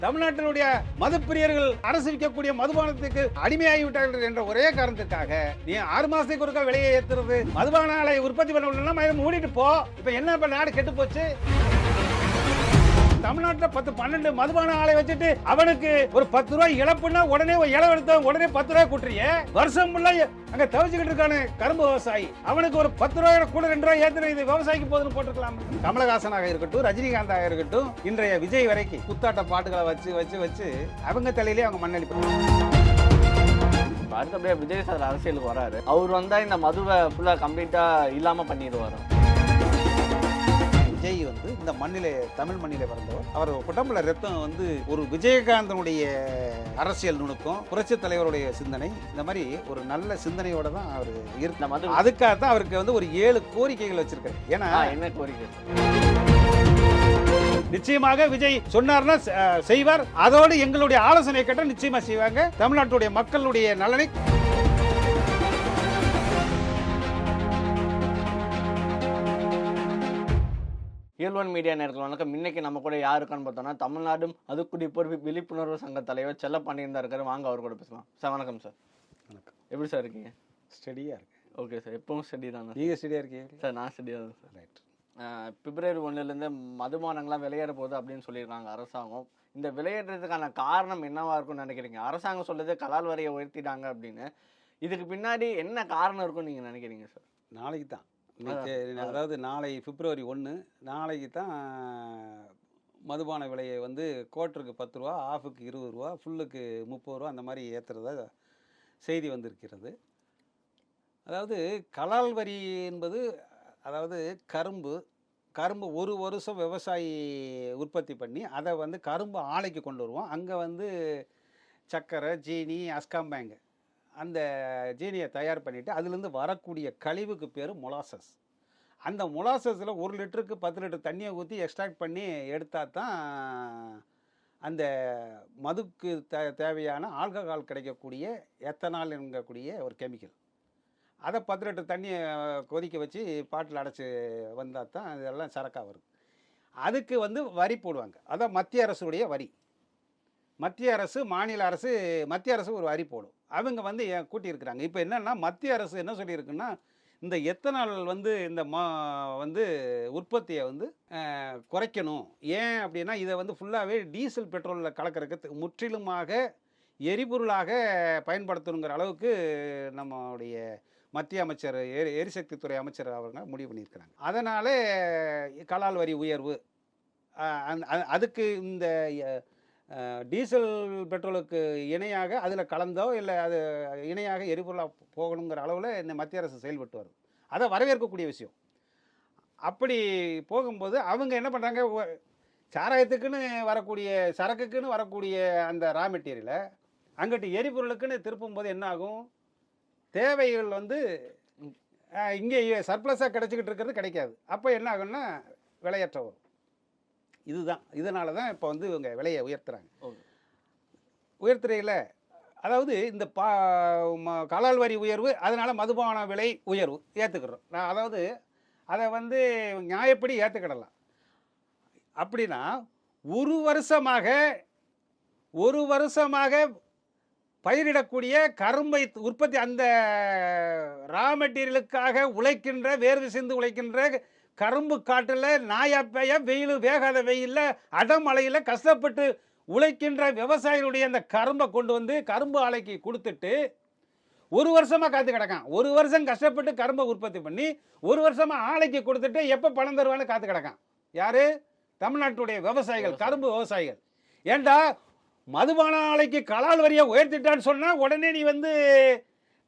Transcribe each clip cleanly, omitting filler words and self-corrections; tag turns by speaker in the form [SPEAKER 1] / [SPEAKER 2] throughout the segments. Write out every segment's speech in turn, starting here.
[SPEAKER 1] தமிழ்நாட்டினுடைய மதுப்பிரியர்கள் அரசு விற்கக்கூடிய மதுபானத்துக்கு அடிமையாகிவிட்டார்கள் என்ற ஒரே காரணத்துக்காக நீ 6 மாசத்துக்கு ஒருக்கா விலையை ஏத்துறது, மதுபான ஆலை உற்பத்தி பண்ண மூடிட்டு போ. இப்ப என்ன இப்ப நாடு கெட்டு போச்சு. தமிழ்நாட்டில் 10-12 மதுபான ஆலை வச்சுட்டு அவனுக்கு ஒரு 10 ரூபாய் இழப்புன்னா உடனே இளவு எடுத்தவன் உடனே 10 ரூபாய் கூட்டுறிய. வருஷம் ஃபுல்லா அங்க தவிச்சுக்கிட்டு இருக்கானு கரும்பு விவசாயி, அவனுக்கு ஒரு 10 ரூபாய் கூட 2 ரூபாய் ஏத்துற இது விவசாயிக்கு போதுன்னு போட்டுக்கலாம். கமலஹாசனாக இருக்கட்டும், ரஜினிகாந்தாக இருக்கட்டும், இன்றைய விஜய் வரைக்கும் குத்தாட்ட பாட்டுகளை வச்சு வச்சு வச்சு அவங்க தலையிலே அவங்க மண்ணளிப்பாங்க.
[SPEAKER 2] அடுத்தபடியா விஜய் சார் அரசியலுக்கு வராரு. அவர் வந்தா இந்த மதுவை ஃபுல்லா கம்ப்ளீட்டா இல்லாம பண்ணிடுவாரு.
[SPEAKER 1] விஜய் வந்து இந்த மண்ணிலே, தமிழ் மண்ணிலே பிறந்தவர். அவர் உடம்புல ரத்தம் வந்து ஒரு விஜயகாந்தனுடைய அரசியல் நுணுக்கம், புரட்சி தலைவருடைய சிந்தனை, இந்த மாதிரி ஒரு நல்ல சிந்தனையோட தான் அவர் இருக்கு. அதுக்காக தான் அவருக்கு வந்து ஒரு 7 கோரிக்கைகள் வச்சிருக்காரு. ஏன்னா
[SPEAKER 2] என்ன கோரிக்கை?
[SPEAKER 1] நிச்சயமாக விஜய் சொன்னார்னா செய்வார். அதோடு எங்களுடைய ஆலோசனை கேட்ட நிச்சயமா செய்வாங்க. தமிழ்நாட்டுடைய மக்களுடைய நலனை
[SPEAKER 2] இயல்வன் மீடியா நேரத்தில் வணக்கம். இன்னைக்கு நம்ம கூட யார் இருக்கான்னு பார்த்தோம்னா, தமிழ்நாடு மதுக்குடிப்போர் விழிப்புணர்வு சங்க தலைவர் செல்லப்பாண்டியன் தான் இருக்காரு. வாங்க அவர் கூட பேசலாம். சார் வணக்கம். சார்
[SPEAKER 1] வணக்கம்.
[SPEAKER 2] எப்படி சார் இருக்கீங்க?
[SPEAKER 1] ஸ்டடியா இருக்கு.
[SPEAKER 2] ஓகே சார், எப்பவும் ஸ்டடி தானே?
[SPEAKER 1] நீங்க ஸ்டடியா இருக்கீங்க?
[SPEAKER 2] சார் நான் ஸ்டடியாக தான் சார்.
[SPEAKER 1] ரைட்.
[SPEAKER 2] பிப்ரவரி 1 மதுபானங்கள்லாம் விளையாட போகுது அப்படின்னு சொல்லியிருக்காங்க அரசாங்கம். இந்த விளையாடுறதுக்கான காரணம் என்னவா இருக்கும்னு நினைக்கிறீங்க? அரசாங்கம் சொல்லுது கலால் வரியை உயர்த்திட்டாங்க அப்படின்னு. இதுக்கு பின்னாடி என்ன காரணம் இருக்கும்னு நீங்க நினைக்கிறீங்க சார்?
[SPEAKER 1] நாளைக்கு தான், அதாவது நாளை பிப்ரவரி 1 நாளைக்கு தான் மதுபான விலையை வந்து குவார்ட்டருக்கு 10 ரூபா, ஆஃபுக்கு 20 ரூபா, ஃபுல்லுக்கு 30 ரூபா அந்த மாதிரி ஏற்றுறதா செய்தி வந்திருக்கிறது. அதாவது கலால் வரி என்பது, அதாவது கரும்பு ஒரு வருஷம் விவசாயி உற்பத்தி பண்ணி அதை வந்து கரும்பு ஆலைக்கு கொண்டு வருவோம். அங்கே வந்து சர்க்கரை, ஜீனி, அஸ்காம்பேங்கு அந்த ஜீனியை தயார் பண்ணிவிட்டு அதுலேருந்து வரக்கூடிய கழிவுக்கு பேர் மொலாசஸ். அந்த மொலாசஸில் 1 லிட்டருக்கு 10 லிட்டர் தண்ணியை ஊற்றி எக்ஸ்ட்ராக்ட் பண்ணி எடுத்தால் தான் அந்த மதுக்கு தேவையான ஆல்கஹால் கிடைக்கக்கூடிய எத்தனால் என்கக்கூடிய ஒரு கெமிக்கல். அதை 10 லிட்டர் தண்ணியை கொதிக்க வச்சு பாட்டில் அடைச்சி வந்தால் தான் இதெல்லாம் சரக்காக வருது. அதுக்கு வந்து வரி போடுவாங்க. அதான் மத்திய அரசுடைய வரி. மத்திய அரசு, மாநில அரசு, மத்திய அரசு ஒரு வரி போடும். அவங்க வந்து கூட்டியிருக்கிறாங்க. இப்போ என்னென்னா மத்திய அரசு என்ன சொல்லியிருக்குன்னா, இந்த எத்தனால் வந்து இந்த வந்து உற்பத்தியை வந்து குறைக்கணும். ஏன் அப்படின்னா இதை வந்து ஃபுல்லாகவே டீசல் பெட்ரோலில் கலக்கிறதுக்கு முற்றிலுமாக எரிபொருளாக பயன்படுத்தணுங்கிற அளவுக்கு நம்மளுடைய மத்திய அமைச்சர், எரிசக்தித்துறை அமைச்சர் அவங்க முடிவு பண்ணியிருக்கிறாங்க. அதனால் கலால் வரி உயர்வு, அதுக்கு இந்த டீசல் பெட்ரோலுக்கு இணையாக அதில் கலந்தோ இல்லை அது இணையாக எரிபொருளாக போகணுங்கிற அளவில் இந்த மத்திய அரசு செயல்பட்டு வருது. அதை வரவேற்கக்கூடிய விஷயம். அப்படி போகும்போது அவங்க என்ன பண்ணுறாங்க, சாராயத்துக்குன்னு வரக்கூடிய சரக்குக்குன்னு வரக்கூடிய அந்த ரா மெட்டீரியலை அங்கிட்டு எரிபொருளுக்குன்னு திருப்பும்போது என்ன ஆகும், தேவைகள் வந்து இங்கே சர்ப்ளஸாக கிடச்சிக்கிட்டு இருக்கிறது கிடைக்காது. அப்போ என்ன ஆகும்னா விலையற்ற வரும். இதுதான், இதனால தான் இப்போ வந்து இவங்க விலையை உயர்த்துறாங்க. உயர்த்துறையில் அதாவது இந்த கலால் வரி உயர்வு, அதனால் மதுபான விலை உயர்வு ஏற்றுக்கிறோம். அதாவது அதை வந்து நியாயப்படி ஏற்றுக்கிடலாம். அப்படின்னா ஒரு வருஷமாக பயிரிடக்கூடிய கரும்பை உற்பத்தி, அந்த ரா மெட்டீரியலுக்காக உழைக்கின்ற, வேர்வை சிந்து உழைக்கின்ற கரும்பு காட்டில் நாயாப்பைய வெயில், வேகாத வெயிலில், அடமழையில் கஷ்டப்பட்டு உழைக்கின்ற விவசாயிகளுடைய அந்த கரும்பை கொண்டு வந்து கரும்பு ஆலைக்கு கொடுத்துட்டு 1 வருஷமாக காத்து கிடக்கான். 1 வருஷம் கஷ்டப்பட்டு கரும்பை உற்பத்தி பண்ணி 1 வருஷமாக ஆலைக்கு கொடுத்துட்டு எப்போ பணம் தருவான்னு காத்து கிடக்கான். யார்? தமிழ்நாட்டுடைய விவசாயிகள், கரும்பு விவசாயிகள். ஏண்டா மதுபான ஆலைக்கு கலால் வரியை உயர்த்திட்டான்னு சொன்னால் உடனே நீ வந்து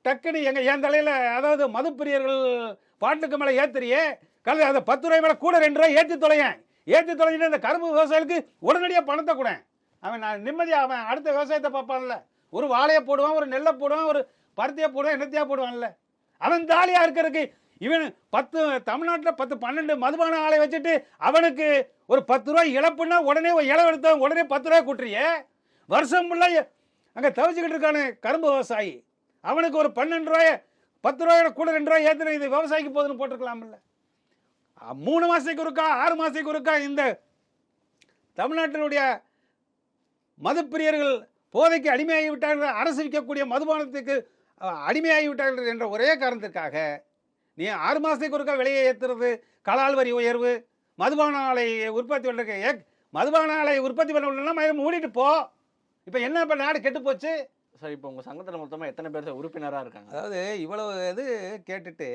[SPEAKER 1] டக்குன்னு என் தலையில், அதாவது மதுப்பிரியர்கள் பாட்டுக்கு மேலே ஏற்றுறியே, அதை 10 ரூபாய் மேலே கூட 2 ரூபாய் ஏற்றி தொலைஞ்சிட்டு அந்த கரும்பு விவசாயிகளுக்கு உடனடியாக பணத்தை கூட அவன் நிம்மதியாக அவன் அடுத்த விவசாயத்தை பார்ப்பான்ல. ஒரு வாழையை போடுவான், ஒரு நெல்லை போடுவான், ஒரு பருத்தியை போடுவான், என்னத்தையாக போடுவான்ல. அவன் தாலியாக இருக்கிறதுக்கு இவன் தமிழ்நாட்டில் 10-12 மதுபான ஆலை வச்சுட்டு அவனுக்கு ஒரு 10 ரூபாய் இழப்புன்னா உடனே இளவு எடுத்தவன் உடனே 10 ரூபாய் கூட்டுறிய. வருஷம் ஃபுல்லாக அங்கே தவிச்சுக்கிட்டு இருக்கானு கரும்பு விவசாயி, அவனுக்கு ஒரு 12 ரூபாய் 10 ரூபாயோட கூட 2 ரூபாய் ஏற்றுன இது விவசாயிக்கு போதுன்னு போட்டிருக்கலாம்ல. 3 மாதத்துக்கு ஒருக்கா 6 மாதத்துக்கு ஒருக்கா இந்த தமிழ்நாட்டினுடைய மதுப்பிரியர்கள் போதைக்கு அடிமையாகி விட்டார்கள், அரசு விற்கக்கூடிய மதுபானத்துக்கு அடிமையாகி விட்டார்கள் என்ற ஒரே காரணத்திற்காக நீ 6 மாதத்துக்கு ஒருக்கா விலையை ஏற்றுறது, கலால் வரி உயர்வு, மதுபான ஆலை உற்பத்தி பண்ணுறதுக்கு மதுபான ஆலை உற்பத்தி பண்ண மூடிட்டு போ. இப்போ என்ன, இப்போ நாடு கெட்டு போச்சு.
[SPEAKER 2] சார் இப்போ உங்கள் சங்கத்தில் மொத்தமாக எத்தனை பேர் உறுப்பினராக இருக்காங்க?
[SPEAKER 1] அதாவது இவ்வளவு இது கேட்டுட்டு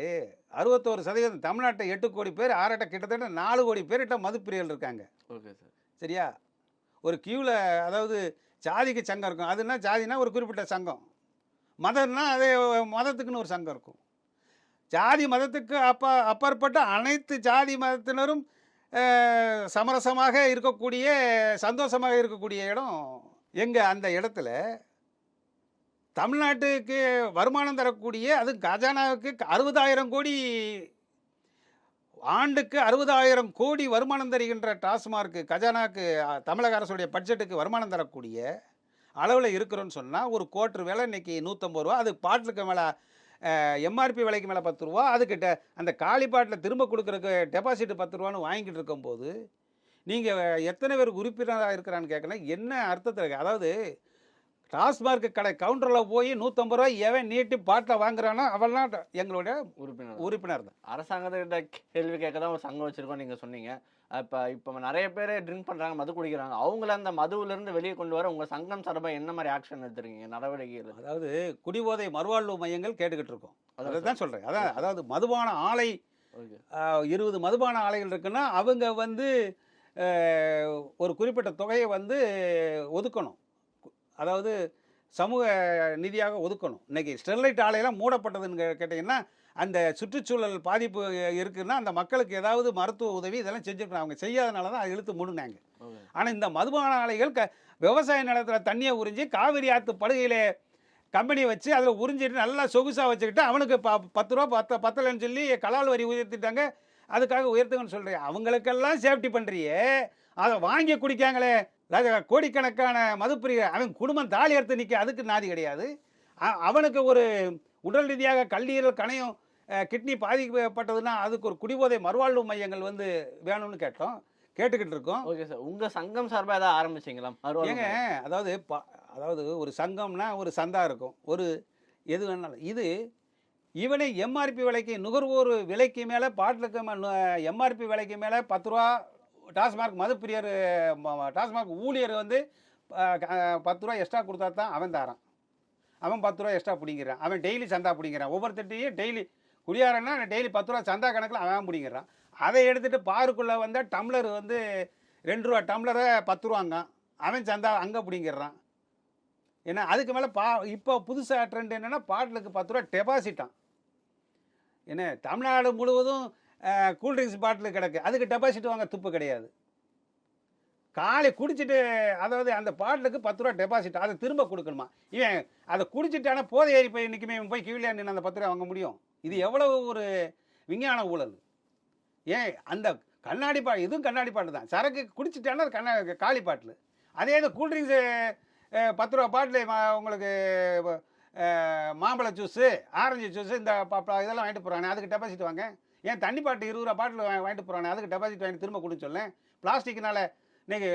[SPEAKER 1] 61% தமிழ்நாட்டை 8 கோடி பேர் ஆறாட்ட கிட்டத்தட்ட 4 கோடி பேர்கிட்ட மதுப்பிரியர்கள் இருக்காங்க.
[SPEAKER 2] Okay sir.
[SPEAKER 1] சரியா? ஒரு கியூவில் அதாவது ஜாதிக்கு சங்கம் இருக்கும். அதுனா ஜாதினா ஒரு குறிப்பிட்ட சங்கம், மதம்னா அதே மதத்துக்குன்னு ஒரு சங்கம் இருக்கும். ஜாதி மதத்துக்கு அப்பாற்பட்ட அனைத்து ஜாதி மதத்தினரும் சமரசமாக இருக்கக்கூடிய, சந்தோஷமாக இருக்கக்கூடிய இடம் எங்கே? அந்த இடத்துல தமிழ்நாட்டுக்கு வருமானம் தரக்கூடிய, அது கஜானாவுக்கு 60,000 கோடி, ஆண்டுக்கு 60,000 கோடி வருமானம் தருகின்ற டாஸ்மார்க்கு கஜானாவுக்கு, தமிழக அரசுடைய பட்ஜெட்டுக்கு வருமானம் தரக்கூடிய அளவில் இருக்கிறோன்னு சொன்னால், ஒரு கோட்டர் விலை இன்றைக்கி 150 ரூபா. அது பாட்டிலுக்கு மேலே எம்ஆர்பி விலைக்கு மேலே 10 ரூபா. அதுக்கிட்ட அந்த காலி பாட்டில் திரும்ப கொடுக்குறக்கு டெபாசிட் 10 ரூபான்னு வாங்கிட்டு இருக்கும்போது நீங்கள் எத்தனை பேர் உறுப்பினராக இருக்கிறான்னு கேட்கணும். என்ன அர்த்தத்தில்? அதாவது டாஸ்மார்க் கடை கவுண்டரில் போய் 150 ரூபாய் எவன் நீட்டி பாட்டில் வாங்குறானோ அவெல்லாம் எங்களுடைய உறுப்பினர் தான்.
[SPEAKER 2] அரசாங்கத்திட்ட கேள்வி கேட்க தான் ஒரு சங்கம் வச்சுருக்கோம் நீங்கள் சொன்னீங்க. இப்போ நிறைய பேர் ட்ரிங்க் பண்ணுறாங்க, மது குடிக்கிறாங்க. அவங்கள அந்த மதுவிலேருந்து வெளியே கொண்டு வர உங்கள் சங்கம் சார்பாக என்ன மாதிரி ஆக்ஷன் எடுத்துருக்கீங்க, நடவடிக்கைகள்?
[SPEAKER 1] அதாவது குடிபோதை மறுவாழ்வு மையங்கள் கேட்டுக்கிட்டு இருக்கோம். அதை தான் சொல்கிறேன். அதாவது மதுபான ஆலை 20 மதுபான ஆலைகள் இருக்குன்னா அவங்க வந்து ஒரு குறிப்பிட்ட தொகையை வந்து ஒதுக்கணும். அதாவது சமூக நிதியாக ஒதுக்கணும். இன்றைக்கி ஸ்டெர்லைட் ஆலையெல்லாம் மூடப்பட்டதுன்னு கேட்டிங்கன்னா, அந்த சுற்றுச்சூழல் பாதிப்பு இருக்குன்னா அந்த மக்களுக்கு ஏதாவது மருத்துவ உதவி இதெல்லாம் செஞ்சுருக்கணும். அவங்க செய்யாதனால தான் அதை இழுத்து மூடினாங்க. ஆனால் இந்த மதுபான ஆலைகள் விவசாய நிலத்தில் தண்ணியை உறிஞ்சி காவிரி ஆற்று படுகையில் கம்பெனி வச்சு அதில் உறிஞ்சிட்டு நல்லா சொகுசாக வச்சுக்கிட்டு அவனுக்கு 10 ரூபா பத்தலைன்னு சொல்லி கலால் வரி உயர்த்திட்டாங்க. அதுக்காக உயர்த்துங்கன்னு சொல்கிறேன். அவங்களுக்கெல்லாம் சேஃப்டி பண்ணுறியே, அதை வாங்கி குடிக்காங்களே கோடிக்கணக்கான மதுப்பிரியர், அவன் குடும்பம் தாலி எடுத்து நிற்க, அதுக்கு நாதி கிடையாது. அவனுக்கு ஒரு உடல் ரீதியாக கல்லீரல் கணையம் கிட்னி பாதிக்கப்பட்டதுன்னா அதுக்கு ஒரு குடிபோதை மறுவாழ்வு மையங்கள் வந்து வேணும்னு கேட்டுக்கிட்டு இருக்கோம்.
[SPEAKER 2] Okay sir. உங்கள் சங்கம் சார்பாக ஏதாவது ஆரம்பிச்சிங்களா?
[SPEAKER 1] ஏங்க, அதாவது ஒரு சங்கம்னா ஒரு சந்தா இருக்கும், ஒரு எது வேணாலும். இது இவனே எம்ஆர்பி விலைக்கு, நுகர்வோர் விலைக்கு மேலே பாட்டிலுக்கு எம்ஆர்பி விலைக்கு மேலே 10 ரூபா டாஸ்மார்க் மதுப்பிரியர், டாஸ்மார்க் ஊழியர் வந்து 10 ரூபா எக்ஸ்ட்ரா கொடுத்தா தான் அவன் தாரான். அவன் 10 ரூபா எக்ஸ்ட்ரா பிடிங்கிறான். அவன் டெய்லி சந்தா பிடிங்கிறான். ஒவ்வொருத்தையும் டெய்லி குடியாரன்னா டெய்லி 10 ரூபா சந்தா கணக்கில் அவன் பிடிங்கிறான். அதை எடுத்துகிட்டு பாருக்குள்ளே வந்து டம்ளர் வந்து 2 ரூபா டம்ளரை 10 ரூபாங்க, அவன் சந்தா அங்கே பிடிங்கிறான். ஏன்னா அதுக்கு மேலே இப்போ புதுசாக ட்ரெண்ட் என்னென்னா பாட்டிலுக்கு 10 ரூபா டெபாசிட்டான். என்ன, தமிழ்நாடு முழுவதும் கூல்ட்ரிங்க்ஸ் பாட்டில் கிடக்கு, அதுக்கு டெபாசிட் வாங்க துப்பு கிடையாது. காலை குடிச்சிட்டு, அதாவது அந்த பாட்டிலுக்கு 10 ரூபா டெபாசிட், அதை திரும்ப கொடுக்கணுமா? இவன் அதை குடிச்சிட்டானா போதை ஏறி போய் இன்றைக்குமே போய் கீழே நின்று அந்த 10 ரூபா வாங்க முடியும்? இது எவ்வளவு ஒரு விஞ்ஞான ஊழல். ஏன் அந்த கண்ணாடி இதுவும் கண்ணாடி பாட்டு தான். சரக்கு குடிச்சிட்டானா அது காலி பாட்டில். அதே இது கூல்ட்ரிங்க்ஸு 10 ரூபா பாட்டில் உங்களுக்கு மாம்பழ ஜூஸு, ஆரஞ்சு ஜூஸு, இந்த இதெல்லாம் வாங்கிட்டு போகிறானே, அதுக்கு டெபாசிட் வாங்க. ஏன் தண்ணி பாட்டு 20 ரூபா பாட்டில் வாங்கிட்டு போகிறானே, அதுக்கு டெபாசிட் வாங்கி திரும்ப கொடுக்க சொல்லேன். பிளாஸ்டிக்னால இன்றைக்கி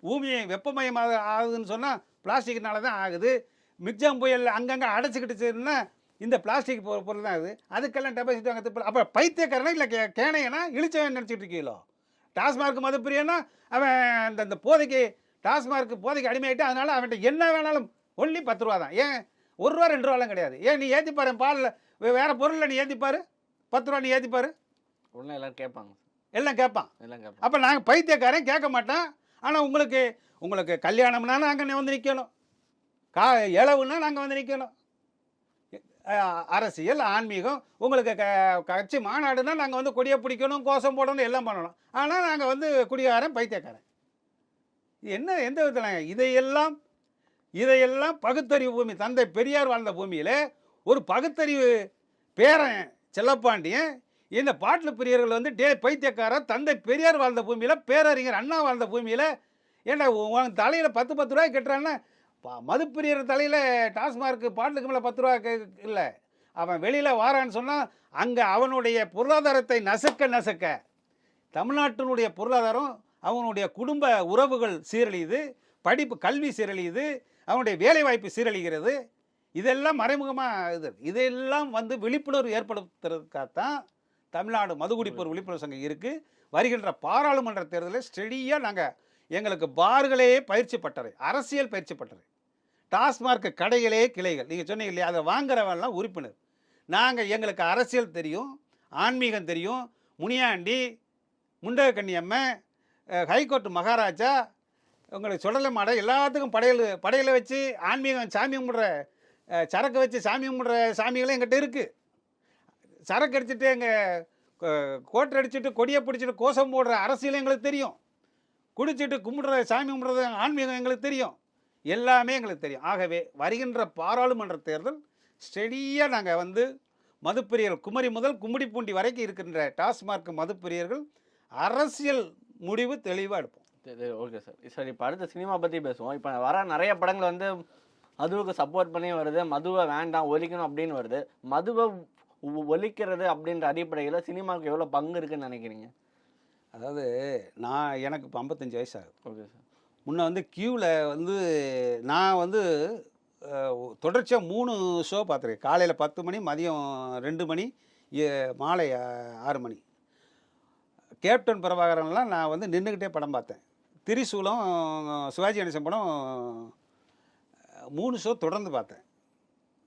[SPEAKER 1] பூமியை வெப்பமயமாக ஆகுதுன்னு சொன்னால் பிளாஸ்டிக்னால தான் ஆகுது. மிக்ஜாம் புயல் அங்கங்கே அடைச்சிக்கிட்டுச்சுன்னா இந்த பிளாஸ்டிக் பொருள் தான் ஆகுது. அதுக்கெல்லாம் டெபாசிட் வாங்க திருப்ப. அப்போ பைத்தியக்காரனா இல்லை கேனையனா இழிச்சவன் நினச்சிட்டு இருக்கீங்களோ? டாஸ்மார்க் மதுப்பிரியனா அவன் இந்த போதைக்கு, டாஸ்மார்க் போதைக்கு அடிமையாகிட்டு, அதனால் அவன்கிட்ட என்ன வேணாலும் ஒன்லி 10 ரூபா தான். ஏன் 1 ரூபா 2 ரூபாலாம் கிடையாது. ஏன் நீ ஏற்றிப்பாரு பாலில் வேறு பொருளில் நீ ஏற்றிப்பாரு, 10 ரூபா நீ ஏற்றிப்பாரு,
[SPEAKER 2] ஒன்றும் எல்லோரும் கேட்பாங்க,
[SPEAKER 1] எல்லாம் கேட்பான். அப்போ நாங்கள் பைத்தியக்காரன் கேட்க மாட்டோம். ஆனால் உங்களுக்கு கல்யாணம்னா நாங்கள் வந்து நிற்கணும், இளவுன்னா நாங்கள் வந்து நிற்கணும், அரசியல் ஆன்மீகம் உங்களுக்கு கட்சி மாநாடுனா நாங்கள் வந்து கொடியை பிடிக்கணும், கோஷம் போடணும், எல்லாம் பண்ணணும். ஆனால் நாங்கள் வந்து குடிகாரன் பைத்தியக்காரன். என்ன எந்த விதத்தில்? இதையெல்லாம் பகுத்தறிவு பூமி, தந்தை பெரியார் வாழ்ந்த பூமியில் ஒரு பகுத்தறிவு பேரன் செல்லப்பாண்டியன் இந்த பாட்டில் பிரியர்கள் வந்து பைத்தியக்காரன், தந்தை பெரியார் வாழ்ந்த பூமியில், பேரறிஞர் அண்ணா வாழ்ந்த பூமியில், ஏன்னா உன் தலையில் 10 ரூபாய் கட்டுறான்னா மதுப்பிரியர் தலையில் டாஸ்மார்க் பாட்டிலுக்கு மேலே 10 ரூபா இல்லை. அவன் வெளியில் வாரான்னு சொன்னால் அங்கே அவனுடைய பொருளாதாரத்தை நசுக்க தமிழ்நாட்டினுடைய பொருளாதாரம் அவனுடைய குடும்ப உறவுகள் சீரழியுது, படிப்பு கல்வி சீரழியுது, அவனுடைய வேலைவாய்ப்பு சீரழிகிறது. இதெல்லாம் மறைமுகமாக இதெல்லாம் வந்து விழிப்புணர்வு ஏற்படுத்துறதுக்காகத்தான் தமிழ்நாடு மதுகுடிப்போர் விழிப்புணர்வு சங்கம் இருக்குது. வருகின்ற பாராளுமன்ற தேர்தலில் ஸ்டெடியாக நாங்கள் எங்களுக்கு பார்களே பயிற்சி பட்டறை, அரசியல் பயிற்சி பட்டறை, டாஸ்மார்க் கடைகளே கிளைகள். நீங்கள் சொன்னீங்க இல்லையா, அதை வாங்குறவெல்லாம் உறுப்பினர். நாங்கள் எங்களுக்கு அரசியல் தெரியும், ஆன்மீகம் தெரியும், முனியாண்டி, முண்டக கன்னியம்மை, ஹைகோர்ட் மகாராஜா, உங்களுக்கு சுடலை மாடை, எல்லாத்துக்கும் படையில் வச்சு ஆன்மீகம் சாமி கும்பிட்ற, சரக்கு வச்சு சாமி கும்பிட்ற சாமிகளும் எங்கிட்ட இருக்குது. சரக்கு அடிச்சுட்டு எங்கள் கோட்டை அடிச்சுட்டு கொடியை பிடிச்சிட்டு கோஷம் போடுற அரசியலும் எங்களுக்கு தெரியும். குடிச்சிட்டு கும்பிடுற சாமி கும்பிட்றது ஆன்மீகம் எங்களுக்கு தெரியும். எல்லாமே எங்களுக்கு தெரியும். ஆகவே வருகின்ற பாராளுமன்ற தேர்தல் ஸ்டெடியாக நாங்கள் வந்து மதுப்பிரியர்கள் குமரி முதல் கும்மிடிப்பூண்டி வரைக்கும் இருக்கின்ற டாஸ்மார்க் மதுப்பிரியர்கள் அரசியல் முடிவு தெளிவாக எடுப்போம்.
[SPEAKER 2] Okay sir. சார் இப்போ அடுத்த சினிமா பற்றி பேசுவோம். இப்போ வர நிறைய படங்கள் வந்து மதுவுக்கு சப்போர்ட் பண்ணி வருது, மதுவை வேண்டாம் ஒழிக்கணும் அப்படின்னு வருது. மதுவை ஒழிக்கிறது அப்படின்ற அடிப்படையில் சினிமாவுக்கு எவ்வளோ பங்கு இருக்குன்னு நினைக்கிறீங்க?
[SPEAKER 1] அதாவது எனக்கு இப்போ 55 வயசு ஆகுது.
[SPEAKER 2] Okay sir.
[SPEAKER 1] முன்ன வந்து கியூவில் வந்து நான் வந்து தொடர்ச்சியாக 3 ஷோ பார்த்துருக்கேன். காலையில் 10 மணி, மதியம் 2 மணி, மாலை 6 மணி. கேப்டன் பிரபாகரன்லாம் நான் வந்து நின்றுக்கிட்டே படம் பார்த்தேன். திரிசூலம், சிவாஜி கணேசன் படம் 3 ஷோ தொடர்ந்து பார்த்தேன்.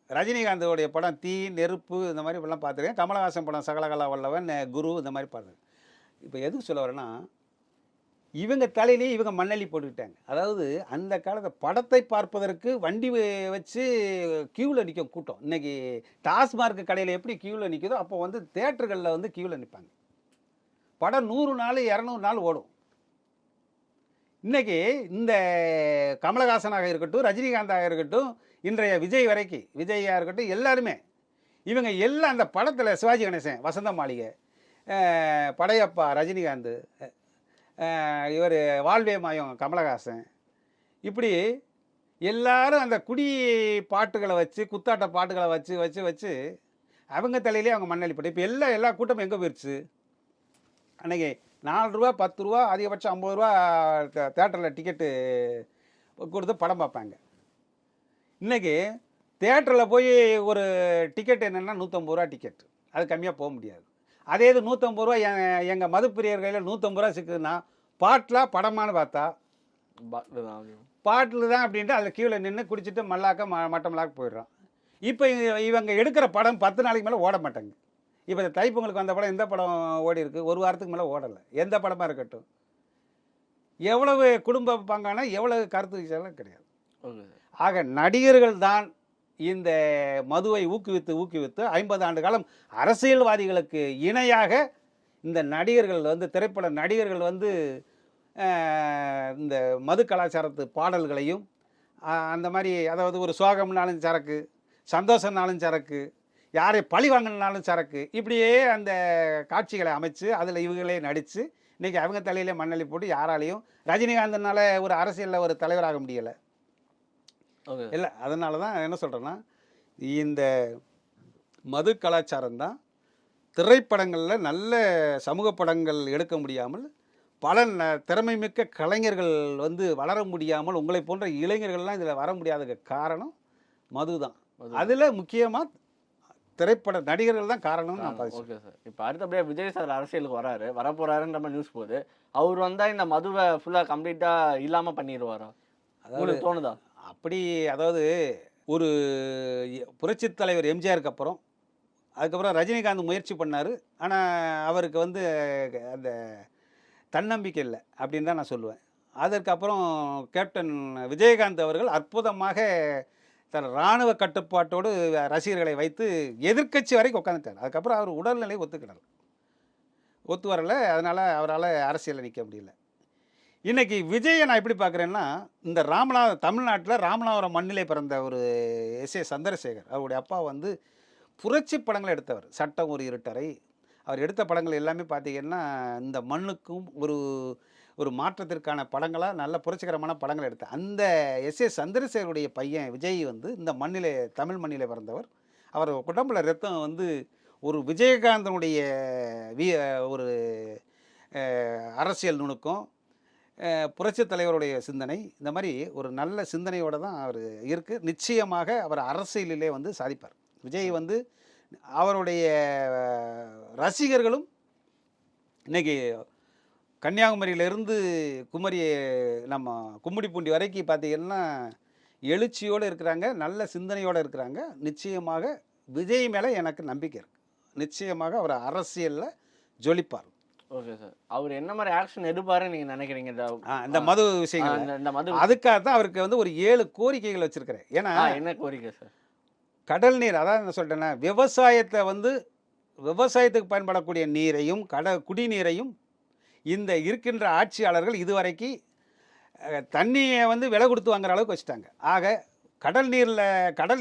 [SPEAKER 1] ரஜினிகாந்தோடைய படம் தீ, நெருப்பு இந்த மாதிரி இப்படிலாம் பார்த்துருக்கேன். கமலஹாசன் படம் சகலகலா வல்லவன், குரு இந்த மாதிரி பார்த்துருக்கேன். இப்போ எதுக்கு சொல்ல வரேன்னா, இவங்க தலையிலேயே இவங்க மண்ணள்ளி போட்டுக்கிட்டாங்க. அதாவது அந்த காலத்தை படத்தை பார்ப்பதற்கு வண்டி வச்சு கியூவில் நிற்கும் கூட்டம். இன்றைக்கி டாஸ்மார்க் கடையில் எப்படி கியூவில் நிற்குதோ அப்போ வந்து தேட்டர்களில் வந்து கியூவில் நிற்பாங்க. படம் 100 நாள் 200 நாள் ஓடும். இன்றைக்கி இந்த கமலஹாசனாக இருக்கட்டும், ரஜினிகாந்தாக இருக்கட்டும், இன்றைய விஜய் வரைக்கும், விஜயாக இருக்கட்டும், எல்லாருமே இவங்க எல்லாம் அந்த படத்தில் சிவாஜி கணேசன், வசந்த மாளிகை, படையப்பா ரஜினிகாந்த், இவர் வாழ்வே மாயம் கமலஹாசன், இப்படி எல்லாரும் அந்த குடி பாட்டுகளை வச்சு, குத்தாட்ட பாட்டுகளை வச்சு வச்சு வச்சு அவங்க தலையிலே அவங்க மண்ணள்ளி போட்டு இப்போ எல்லா கூட்டமும் எங்கே போயிடுச்சு? அன்றைக்கி 4 ரூபா 10 ரூபா, அதிகபட்சம் 50 ரூபா தேட்டரில் டிக்கெட்டு கொடுத்து படம் பார்ப்பாங்க. இன்றைக்கி தேட்டரில் போய் ஒரு டிக்கெட் என்னென்னா 150 ரூபா டிக்கெட், அது கம்மியாக போக முடியாது. அதே இது 150 ரூபா எங்கள் மதுப்பிரியர் கையில் 150 ரூபா சிக்குதுன்னா பாட்டில் படமானு பார்த்தா பாட்டில் தான் அப்படின்ட்டு அதில் கீழே நின்று குடிச்சிட்டு மல்லாக்க மட்டமல்லாக்க போயிடுறான். இப்போ இவங்க எடுக்கிற படம் 10 நாளைக்கு மேலே ஓட மாட்டாங்க. இப்போ இந்த தைப்பொங்கலுக்கு வந்த படம் எந்த படம் ஓடி இருக்குது? 1 வாரத்துக்கு மேலே ஓடலை. எந்த படமாக இருக்கட்டும். எவ்வளவு குடும்ப பங்கான எவ்வளவு கருத்து விஷயம் கிடையாது. ஆக நடிகர்கள் தான் இந்த மதுவை ஊக்குவித்து 50 ஆண்டு காலம் அரசியல்வாதிகளுக்கு இணையாக இந்த நடிகர்கள் வந்து, திரைப்பட நடிகர்கள் வந்து இந்த மது கலாச்சாரத்து பாடல்களையும் அந்த மாதிரி, அதாவது ஒரு சோகம்னாலும் சரக்கு, சந்தோஷம்னாலும் சரக்கு, யாரை பழி வாங்கினாலும் சரக்கு, இப்படியே அந்த காட்சிகளை அமைச்சு அதில் இவங்களே நடித்து இன்றைக்கி அவங்க தலையிலே மண்ணள்ளி போட்டு யாராலையும் ரஜினிகாந்தனால ஒரு அரசியலில் ஒரு தலைவராக முடியலை. இல்லை, அதனால தான் என்ன சொல்கிறேன்னா, இந்த மது கலாச்சாரம் தான் திரைப்படங்களில் நல்ல சமூக படங்கள் எடுக்க முடியாமல், பல திறமை மிக்க கலைஞர்கள் வந்து வளர முடியாமல், உங்களை போன்ற இளைஞர்கள்லாம் இதில் வர முடியாத காரணம் மது தான். அதில் முக்கியமாக திரைப்பட நடிகர்கள் தான் காரணம்னு நான் பார்த்து.
[SPEAKER 2] Okay sir. இப்போ அடுத்தபடியாக விஜய் சார் அரசியலுக்கு வரப்போறாருன்ற மாதிரி நியூஸ் போகுது. அவர் வந்தால் இந்த மதுவை ஃபுல்லாக கம்ப்ளீட்டாக இல்லாமல் பண்ணிடுவாரா? அதாவது தோணுதா
[SPEAKER 1] அப்படி? அதாவது ஒரு புரட்சித் தலைவர் எம்ஜிஆருக்கு அப்புறம், அதுக்கப்புறம் ரஜினிகாந்த் முயற்சி பண்ணார். ஆனால் அவருக்கு வந்து அந்த தன்னம்பிக்கை இல்லை அப்படின்னு தான் நான் சொல்லுவேன். அதற்கப்புறம் கேப்டன் விஜயகாந்த் அவர்கள் அற்புதமாக தன் இராணுவ கட்டுப்பாட்டோடு ரசிகர்களை வைத்து எதிர்க்கட்சி வரைக்கும் உட்காந்துட்டார். அதுக்கப்புறம் அவர் உடல்நிலை ஒத்து வரலை. அதனால் அவரால் அரசியலில் நிற்க முடியல. இன்றைக்கி விஜயை நான் எப்படி பார்க்குறேன்னா, இந்த தமிழ்நாட்டில் ராமநாதபுரம் மண்ணிலே பிறந்த ஒரு எஸ்.ஏ. சந்திரசேகர், அவருடைய அப்பா வந்து புரட்சி படங்களை எடுத்தவர். சட்டம் ஒரு இருட்டறை, அவர் எடுத்த படங்கள் எல்லாமே பார்த்திங்கன்னா இந்த மண்ணுக்கும் ஒரு மாற்றத்திற்கான படங்களாக நல்ல புரட்சிகரமான படங்கள் எடுத்தார். அந்த எஸ்.ஏ. சந்திரசேகருடைய பையன் விஜய் வந்து இந்த மண்ணிலே, தமிழ் மண்ணிலே பிறந்தவர். அவர் உடம்புல ரத்தம் வந்து ஒரு விஜயகாந்தனுடைய ஒரு அரசியல் நுணுக்கம், புரட்சித் தலைவருடைய சிந்தனை இந்த மாதிரி ஒரு நல்ல சிந்தனையோடு தான் அவர் இருக்குது. நிச்சயமாக அவர் அரசியலிலே வந்து சாதிப்பார். விஜய் வந்து அவருடைய ரசிகர்களும் இன்னைக்கு கன்னியாகுமரியிலிருந்து குமரி நம்ம கும்மிடிப்பூண்டி வரைக்கும் பார்த்தீங்கன்னா எழுச்சியோடு இருக்கிறாங்க, நல்ல சிந்தனையோடு இருக்கிறாங்க. நிச்சயமாக விஜய் மேலே எனக்கு நம்பிக்கை இருக்குது. நிச்சயமாக அவர் அரசியலில் ஜொலிப்பார்.
[SPEAKER 2] Okay sir. அவர் என்ன மாதிரி ஆக்ஷன் எடுப்பாருன்னு நீங்கள் நினைக்கிறீங்க?
[SPEAKER 1] இந்த மது விஷயங்கள்
[SPEAKER 2] இந்த மது
[SPEAKER 1] அதுக்காக தான் அவருக்கு வந்து ஒரு 7 கோரிக்கைகள் வச்சுருக்கிறேன். ஏன்னா
[SPEAKER 2] என்ன கோரிக்கை சார்?
[SPEAKER 1] கடல் நீர், அதாவது நான் சொல்லிட்டேன்னா விவசாயத்தை வந்து விவசாயத்துக்கு பயன்படக்கூடிய நீரையும் குடிநீரையும் இந்த இருக்கின்ற ஆட்சியாளர்கள் இதுவரைக்கு தண்ணியை வந்து விலை கொடுத்து வாங்குற அளவுக்கு வச்சுட்டாங்க. ஆக கடல்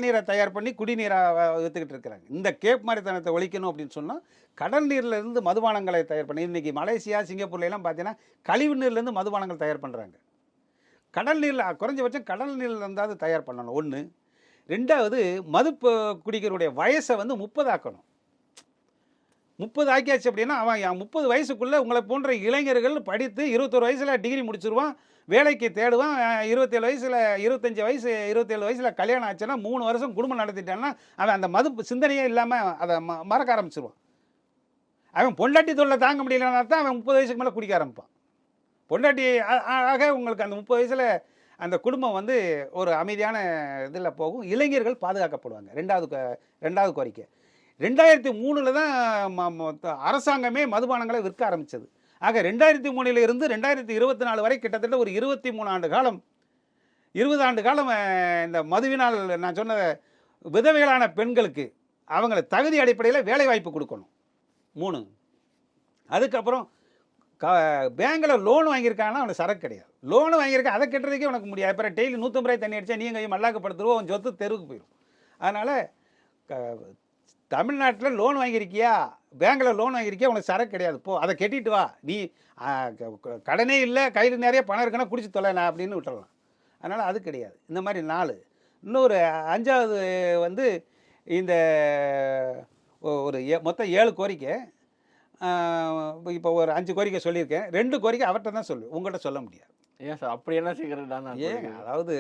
[SPEAKER 1] நீரை தயார் பண்ணி குடிநீராக விற்றுக்கிட்டு இருக்கிறாங்க. இந்த கேப் மாதிரித்தனத்தை ஒழிக்கணும் அப்படின்னு சொன்னால் கடல் நீர்லேருந்து மதுபானங்களை தயார் பண்ணி, இன்றைக்கி மலேசியா சிங்கப்பூர்லாம் பார்த்தீங்கன்னா கழிவு நீர்லேருந்து மதுபானங்கள் தயார் பண்ணுறாங்க. கடல் நீரில் குறைஞ்சபட்சம் கடல் நீரில் இருந்தாவது தயார் பண்ணணும். ஒன்று. ரெண்டாவது, மது குடிக்கிறவருடைய வயசை வந்து 30 ஆக்கணும். 30 ஆக்கியாச்சு அப்படின்னா அவன் 30 வயசுக்குள்ளே உங்களை போன்ற இளைஞர்கள் படித்து 21 வயசில் டிகிரி முடிச்சிருவான், வேலைக்கு தேடுவான். 27 வயசில் 25 வயசு 27 வயசில் கல்யாணம் ஆச்சுன்னா 3 வருஷம் குடும்பம் நடத்திட்டான்னா அவன் அந்த மது சிந்தனையே இல்லாமல் அதை மறக்க ஆரம்பிச்சிருவான். அவன் பொண்டாட்டி தொல்லை தாங்க முடியலன்னா தான் அவன் 30 வயசுக்கு மேலே குடிக்க ஆரம்பிப்பான். பொண்டாட்டி ஆக உங்களுக்கு அந்த 30 வயசில் அந்த குடும்பம் வந்து ஒரு அமைதியான இதில் போகும். இளைஞர்கள் பாதுகாக்கப்படுவாங்க. ரெண்டாவது கோரிக்கை. 2003 தான் அரசாங்கமே மதுபானங்களை விற்க ஆரம்பித்தது. ஆக 2003 இருந்து 2024 வரை கிட்டத்தட்ட ஒரு 23 ஆண்டு காலம் 20 ஆண்டு காலம் இந்த மதுவினால் நான் சொன்ன விதவைகளான பெண்களுக்கு அவங்களை தகுதி அடிப்படையில் வேலை வாய்ப்பு கொடுக்கணும். 3. அதுக்கப்புறம் பேங்கில் லோன் வாங்கியிருக்காங்கன்னா அவனுக்கு சரக்கு கிடையாது. லோனு வாங்கியிருக்கேன், அதை கட்டுறதுக்கே உனக்கு முடியாது. அப்புறம் டெய்லி 150 ரூபாய் தண்ணி அடித்தா நீங்கள் மல்லாக்கப்படுத்துருவோம், உன் சொத்து தெருவுக்கு போயிடும். அதனால் தமிழ்நாட்டில் லோன் வாங்கியிருக்கியா, பேங்கில் லோன் வாங்கியிருக்கியா, உனக்கு சரக்கு கிடையாது, போ அதை கட்டிட்டு வா. நீ கடனே இல்லை, கையில் நிறைய பணம் இருக்குன்னா குடிச்சு தொலைனா அப்படின்னு விட்டுடலாம். அதனால் அது கிடையாது. இந்த மாதிரி 4. இன்னொரு 5வது வந்து இந்த ஒரு மொத்தம் 7 கோரிக்கை. இப்போ ஒரு 5 கோரிக்கை சொல்லியிருக்கேன். 2 கோரிக்கை அவர்கிட்ட தான் சொல்லுவேன், உங்கள்கிட்ட சொல்ல முடியாது.
[SPEAKER 2] ஏன் சார் அப்படி என்ன சீக்கிரம் தானே?
[SPEAKER 1] ஏங்க, அதாவது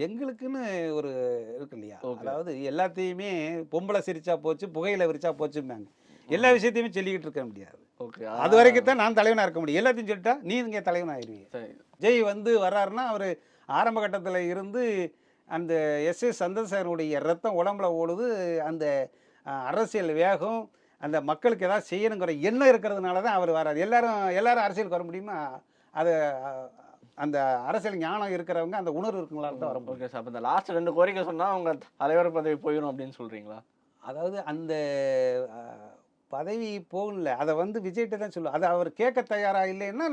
[SPEAKER 1] எங்களுக்குன்னு ஒரு இருக்கு இல்லையா, அதாவது எல்லாத்தையுமே பொம்பளை சிரிச்சா போச்சு புகையில விரிச்சா போச்சுன்னாங்க. எல்லா விஷயத்தையுமே சொல்லிக்கிட்டு இருக்க முடியாது. ஓகே, அது வரைக்கும் தான் நான் தலைவனாக இருக்க முடியும். எல்லாத்தையும் சொல்லிட்டா நீ இங்கே தலைவனாகிடுவீங்க. ஜெய் வந்து வர்றாருன்னா அவர் ஆரம்ப கட்டத்தில் இருந்து அந்த எஸ்.எஸ். சந்திரசேகரனுடைய ரத்தம் உடம்புல ஓடுது. அந்த அரசியல் வேகம், அந்த மக்களுக்கு ஏதாவது செய்யணுங்கிற எண்ணம் இருக்கிறதுனால தான் அவர் வராது. எல்லாரும் அரசியலுக்கு வர முடியுமா? அது அந்த அரசியல் ஞானம் இருக்கிறவங்க, அந்த உணர்வு இருக்குங்களால தான் வர முடியும்.
[SPEAKER 2] Okay sir. அப்போ இந்த லாஸ்ட் 2 கோரிக்கை சொன்னால் அவங்க தலைவர் பதவி போயிடும் அப்படின்னு சொல்கிறீங்களா?
[SPEAKER 1] அதாவது அந்த பதவி போகல, அதை வந்து விஜய்கிட்ட தான் சொல்லுவோம். அதை அவர் கேட்க தயாராக இல்லைன்னா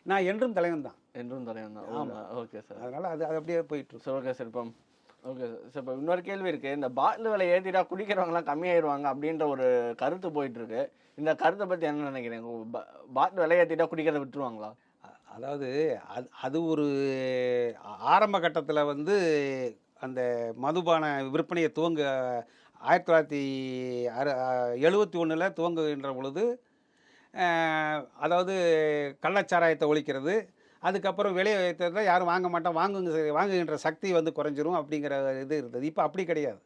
[SPEAKER 1] நான் என்றும் தலைவன் தான்.
[SPEAKER 2] என்றும் தலைவன் தான். ஆமாம். Okay sir.
[SPEAKER 1] அதனால் அது அப்படியே போயிட்டு.
[SPEAKER 2] Sir okay sir. இப்போ ஓகே சார், இப்போ இன்னொரு கேள்வி இருக்குது. இந்த பாட்டில் விலை ஏற்றிட்டா குடிக்கிறவங்களாம் கம்மியாயிருவாங்க அப்படின்ற ஒரு கருத்து போயிட்டுருக்கு. இந்த கருத்தை பற்றி என்ன நினைக்கிறீங்க? பாட்டில் விலை ஏற்றிட்டா குடிக்கிறத விட்டுருவாங்களா?
[SPEAKER 1] அதாவது அது ஒரு ஆரம்ப கட்டத்தில் வந்து அந்த மதுபான விற்பனையை 1971 துவங்குகின்ற பொழுது, அதாவது கள்ளச்சாராயத்தை ஒழிக்கிறது, அதுக்கப்புறம் விலையை வைத்ததில் யாரும் வாங்க மாட்டோம், வாங்குகின்ற சக்தி வந்து குறைஞ்சிரும் அப்படிங்கிற இது இருந்தது. இப்போ அப்படி கிடையாது.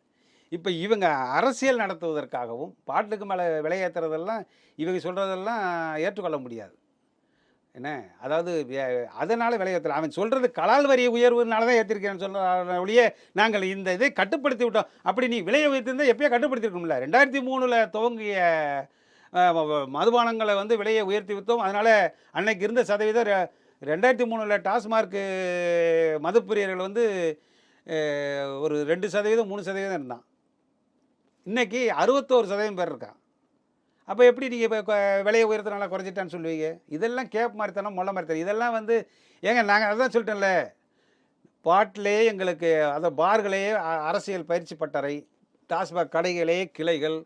[SPEAKER 1] இப்போ இவங்க அரசியல் நடத்துவதற்காகவும் பாட்டுக்கு மேலே விலையேற்றுறதெல்லாம் இவங்க சொல்கிறதெல்லாம் ஏற்றுக்கொள்ள முடியாது. என்ன, அதாவது அதனால் விலையேற்றலாம். அவன் சொல்கிறது கலால் வரி உயர்வுனால தான் ஏற்றிருக்கேன்னு சொல்கிற ஒழிய நாங்கள் இந்த இதை கட்டுப்படுத்தி விட்டோம். அப்படி நீ விலையை வைத்திருந்தால் எப்போயே கட்டுப்படுத்திருக்கோம்ல. 2003 துவங்கிய மதுபானங்களை வந்து விலையை உயர்த்தி விற்றோம். அதனால் அன்னைக்கு இருந்த சதவீதம் 2003 டாஸ்மார்க்கு மதுப்பிரியர்கள் வந்து ஒரு 2%, 3% இருந்தான். இன்றைக்கி 61% பேர் இருக்கான். அப்போ எப்படி நீங்கள் இப்போ விலையை உயர்த்தினால குறைஞ்சிட்டான்னு சொல்லுவீங்க? இதெல்லாம் கேப் மாதிரித்தானே, மொள்ள மாதிரித்தானே. இதெல்லாம் வந்து ஏங்க நாங்கள் அதுதான் சொல்லிட்டேன்ல, பாட்டிலே எங்களுக்கு அதை பார்களே அரசியல் பயிற்சி பட்டறை, டாஸ்மாக் கடைகளே கிளைகள்,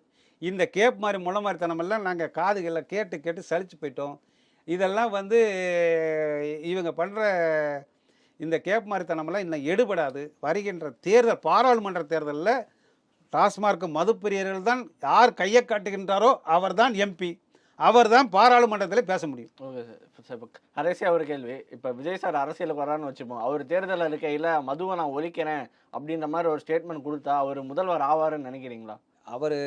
[SPEAKER 1] இந்த கேப் மாதிரி மொள்ள மாதிரித்தனமெல்லாம் நாங்கள் காதுகளில் கேட்டு சலிச்சு போயிட்டோம். இதெல்லாம் வந்து இவங்க பண்ணுற இந்த கேப் மாதிரித்தனமெல்லாம் இன்னும் எடுபடாது. வருகின்ற தேர்தல், பாராளுமன்ற தேர்தலில் டாஸ்மார்க் மதுப்பிரியர்கள் தான் யார் கையை காட்டுகின்றாரோ அவர் தான் MP. அவர் தான் பாராளுமன்றத்தில் பேச முடியும்.
[SPEAKER 2] Okay sir. இப்போ கடைசியாக ஒரு கேள்வி. இப்போ விஜய் சார் அரசியலுக்கு வரான்னு வச்சுப்போம். அவர் தேர்தல் அறிக்கையில் மதுவை நான் ஒழிக்கிறேன் அப்படின்ற மாதிரி ஒரு ஸ்டேட்மெண்ட் கொடுத்தா அவர் முதல்வர் ஆவாருன்னு நினைக்கிறீங்களா?
[SPEAKER 1] அவர்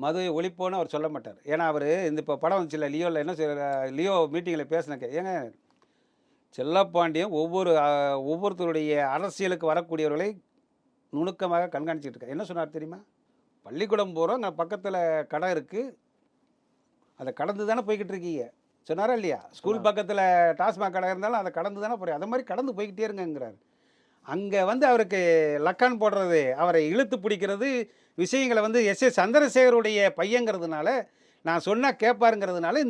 [SPEAKER 1] மதுவை ஒழிப்போன்னு அவர் சொல்ல மாட்டார். ஏன்னா அவர் இந்த இப்போ படம் வந்துச்சுல லியோவில் என்ன லியோ மீட்டிங்கில் பேசினேன். ஏங்க செல்லப்பாண்டியன் ஒவ்வொருத்தருடைய அரசியலுக்கு வரக்கூடியவர்களை நுணுக்கமாக கண்காணிச்சிட்டு இருக்கார். என்ன சொன்னார் தெரியுமா? பள்ளிக்கூடம் போகிறோம், அங்கே பக்கத்தில் கடை இருக்குது, அதை கடந்து தானே போய்கிட்டு இருக்கீங்க சொன்னாரா இல்லையா? ஸ்கூல் பக்கத்தில் டாஸ்மாக் கடை இருந்தாலும் அதை கடந்து தானே போகிறேன், அதை மாதிரி கடந்து போய்கிட்டே இருங்கிறார். அங்கே அவருக்கு லக்கான் போடுறது, அவரை இழுத்து பிடிக்கிறது, விஷயங்களை எஸ் சந்திரசேகருடைய பையங்கிறதுனால நான் சொன்னால் கேட்பாருங்கிறதுனால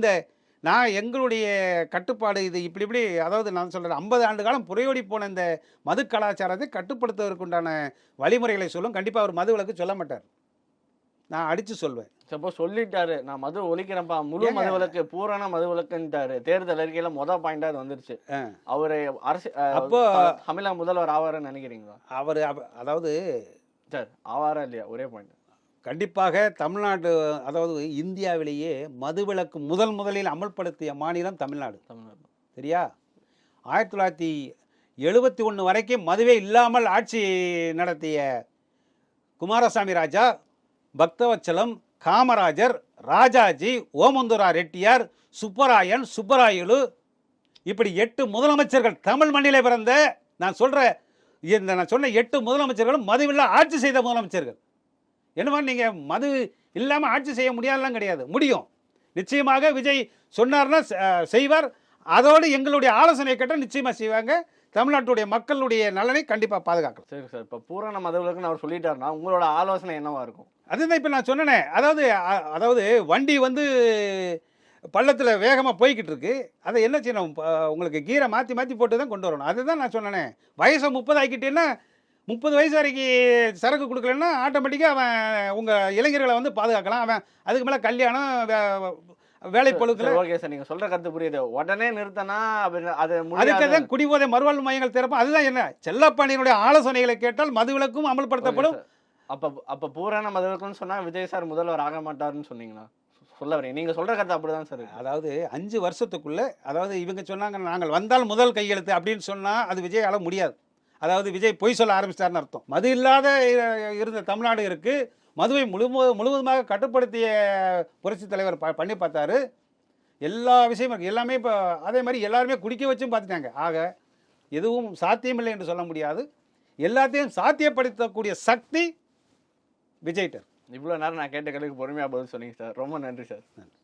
[SPEAKER 1] நான் எங்களுடைய கட்டுப்பாடு இது இப்படி அதாவது நான் சொல்கிறேன் 50 ஆண்டு காலம் புரையோடி போன இந்த மது கலாச்சாரத்தை கட்டுப்படுத்துவதற்குண்டான வழிமுறைகளை சொல்லும். கண்டிப்பாக அவர் மது விலக்கு சொல்ல மாட்டார், நான் அடித்து சொல்வேன்.
[SPEAKER 2] சப்போஸ் சொல்லிட்டாரு நான் மது ஒழிக்கிறேன்ப்பா, முழு மது விலக்கு, பூரண மது விலக்குன்ட்டாரு, தேர்தல் அறிக்கையில பாயிண்டா அது வந்துருச்சு. அவரு
[SPEAKER 1] அப்போ
[SPEAKER 2] தமிழக முதல்வர் ஆவாருன்னு நினைக்கிறீங்களா?
[SPEAKER 1] அவர் அதாவது
[SPEAKER 2] சார் ஆவாரா இல்லையா? ஒரே பாயிண்ட்.
[SPEAKER 1] கண்டிப்பாக தமிழ்நாடு, அதாவது இந்தியாவிலேயே மதுவிலக்கு முதலில் அமல்படுத்திய மாநிலம் தமிழ்நாடு. சரியா? 1971 வரைக்கும் மதுவே இல்லாமல் ஆட்சி நடத்திய குமாரசாமி ராஜா, பக்தவச்சலம், காமராஜர், ராஜாஜி, ஓமந்தூரா ரெட்டியார், சுப்பராயன், சுப்பராயலு, இப்படி 8 முதலமைச்சர்கள் தமிழ் மண்ணிலே பிறந்த நான் சொன்ன 8 முதலமைச்சர்களும் மதுவில்லா ஆட்சி செய்த முதலமைச்சர்கள். என்னமா நீங்கள் மது இல்லாமல் ஆட்சி செய்ய முடியாதுலாம் கிடையாது, முடியும். நிச்சயமாக விஜய் சொன்னார்னா செய்வார். அதோடு எங்களுடைய ஆலோசனை கேட்டால் நிச்சயமாக செய்வாங்க. தமிழ்நாட்டுடைய மக்களுடைய நலனை கண்டிப்பாக பாதுகாக்கலாம்.
[SPEAKER 2] சரி சார். இப்போ பூரண மதுவிலக்குன்னு அவர் சொல்லிட்டாருன்னா உங்களோட ஆலோசனை என்னவா இருக்கும்?
[SPEAKER 1] அதுதான் இப்போ நான் சொன்னேனே. அதாவது வண்டி பள்ளத்தில் வேகமாக போய்கிட்டு இருக்கு, அதை என்ன செய்யணும்? உங்களுக்கு கீரை மாற்றி போட்டு தான் கொண்டு வரணும். அதுதான் நான் சொன்னேனே. வயசை 30 ஆக்கிட்டேன்னா 30 வயசு வரைக்கும் சரக்கு கொடுக்கலன்னா ஆட்டோமேட்டிக்காக அவன் உங்கள் இளைஞர்களை பாதுகாக்கலாம். அவன் அதுக்கு மேலே கல்யாணம், வேலை பொழுதுல.
[SPEAKER 2] ஓகே சார், நீங்கள் சொல்கிற கருத்து புரியுது. உடனே நிறுத்தினா
[SPEAKER 1] அதுக்கு தான் குடிபோதை மறுவாழ்வு மையங்கள் திறப்போம். அதுதான் என்ன, செல்லப்பாண்டியனுடைய ஆலோசனைகளை கேட்டால் மதுவிலக்கும் அமல்படுத்தப்படும்.
[SPEAKER 2] அப்போ பூரண மதுவிலக்குன்னு சொன்னால் விஜய் சார் முதல்வர் ஆக மாட்டாருன்னு சொன்னீங்களா? சொல்ல வரீங்க, நீங்கள் சொல்கிற கருத்து அப்படிதான் சார்.
[SPEAKER 1] அதாவது 5 வருஷத்துக்குள்ளே, அதாவது இவங்க சொன்னாங்க நாங்கள் வந்தால் முதல் கையெழுத்து அப்படின்னு சொன்னால் அது விஜயால முடியாது. அதாவது விஜய் பொய் சொல்ல ஆரம்பிச்சிட்டார்னு அர்த்தம். மது இல்லாத இருந்த தமிழ்நாடு இருக்குது, மதுவை முழுவதுமாக கட்டுப்படுத்திய புரட்சித் தலைவர் பண்ணி பார்த்தாரு. எல்லா விஷயமும் இருக்குது, எல்லாமே இப்போ அதே மாதிரி எல்லாருமே குடிக்க வச்சும் பார்த்துட்டாங்க. ஆக எதுவும் சாத்தியமில்லை என்று சொல்ல முடியாது. எல்லாத்தையும் சாத்தியப்படுத்தக்கூடிய சக்தி விஜய்கிட்ட.
[SPEAKER 2] இவ்வளோ நேரம் நான் கேட்ட கேள்விக்கு பொறுமையாக பதில் சொன்னீங்க சார். ரொம்ப நன்றி சார்.
[SPEAKER 1] நன்றி.